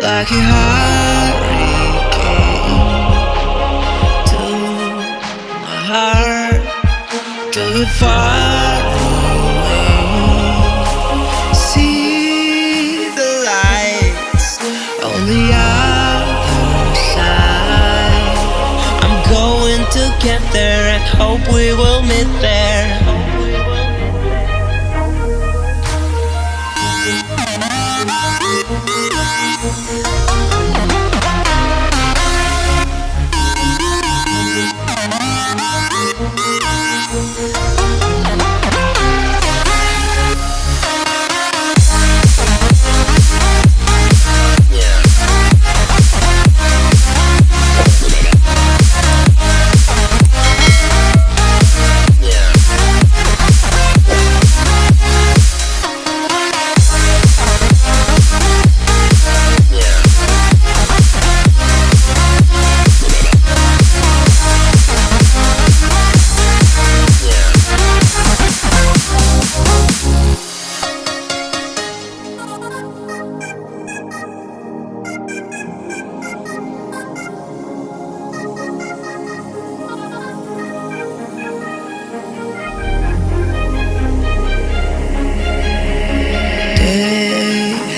like a hurricane to my heart, to the far away. See the lights on the other side. I'm going to get there and hope we will meet there.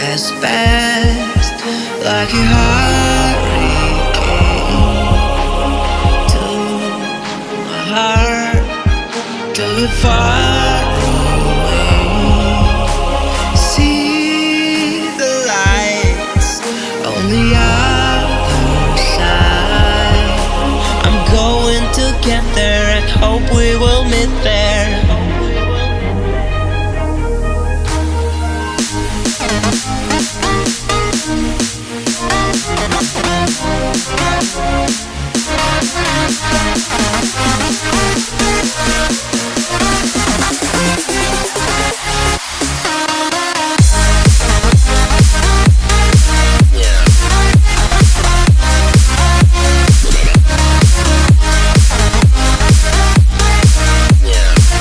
Has passed like a hurricane to my heart, to the far away. See the lights on the other side. I'm going to get there and hope we will meet there. Yeah.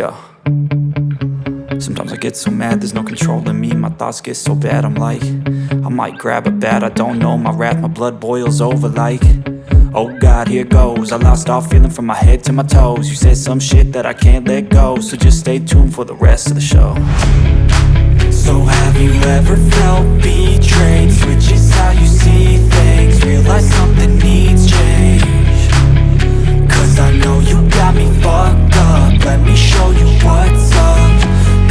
Yeah. Sometimes I get so mad, there's no control in me. My thoughts get so bad, I'm like, I might grab a bat, I don't know. My wrath, my blood boils over like, oh God, here goes. I lost all feeling from my head to my toes. You said some shit that I can't let go, so just stay tuned for the rest of the show. So have you ever felt betrayed? Switches how you see things, realize something needs change. Cause I know you got me fucked up, let me show you what's up.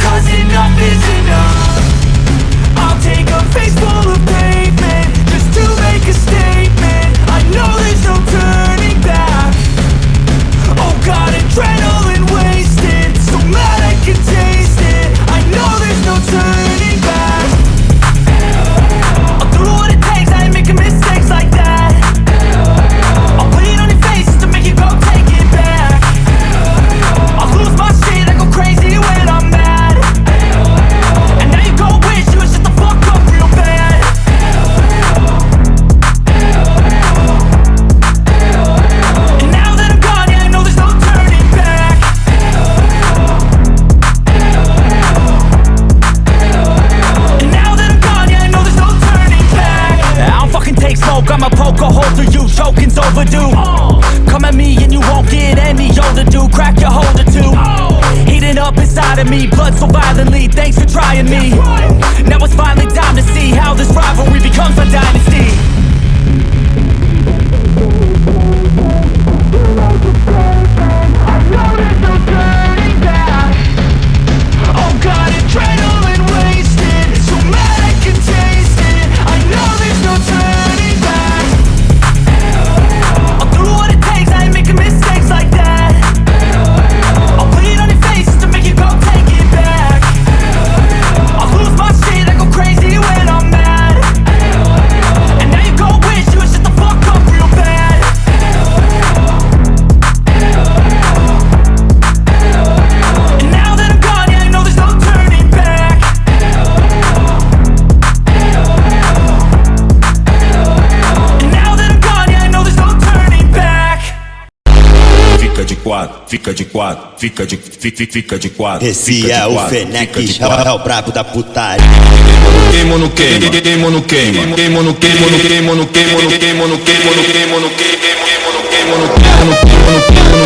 Cause enough is enough. I'll take a face full of pavement just to make a statement. I know there's no turning back. Oh God, adrenaline wasted, so mad I can taste it. I know there's no turning back. I'll do what it takes, I ain't making mistakes like that. I'll put it on your face to make you go take it back. I'll lose my shit, I go crazy when I'm mad. And now you go wish you would shut the fuck up real bad. And now that I'm gone, yeah, I know there's no turning back. And now that I'm gone, yeah, I know there's no turning back. I don't fucking take smoke, I'ma poke a hole through you, choking's overdue. Come at me and you won't get any older, dude. Crack your holder too. Heating up inside of me, blood so violently. Thanks for trying me. Now it's finally time to see how this rivalry becomes a dynasty. I know there's no turning back. Oh God, adrenaline wasted, so mad I can taste it. I know there's no turning back. I'll do what it takes, I ain't making mistakes like that. I'll put it on your face to make you go take it back. I'll lose my shit, I go crazy when I'm mad. And now you go wish you would shut the fuck up real bad. And now that I'm gone, yeah, I know there's no turning back. And now that I'm gone, yeah, I know there's no turning back. Fica de quatro, fica de quatro, fica de quatro. Esse é o Fenec, é o brabo da putaria. Queimo no queima, queimo no queima, queimo no queimo no queimo no queimo no queimo no queimo no queimo no queimo no queimo no queimo no queimo no queimo no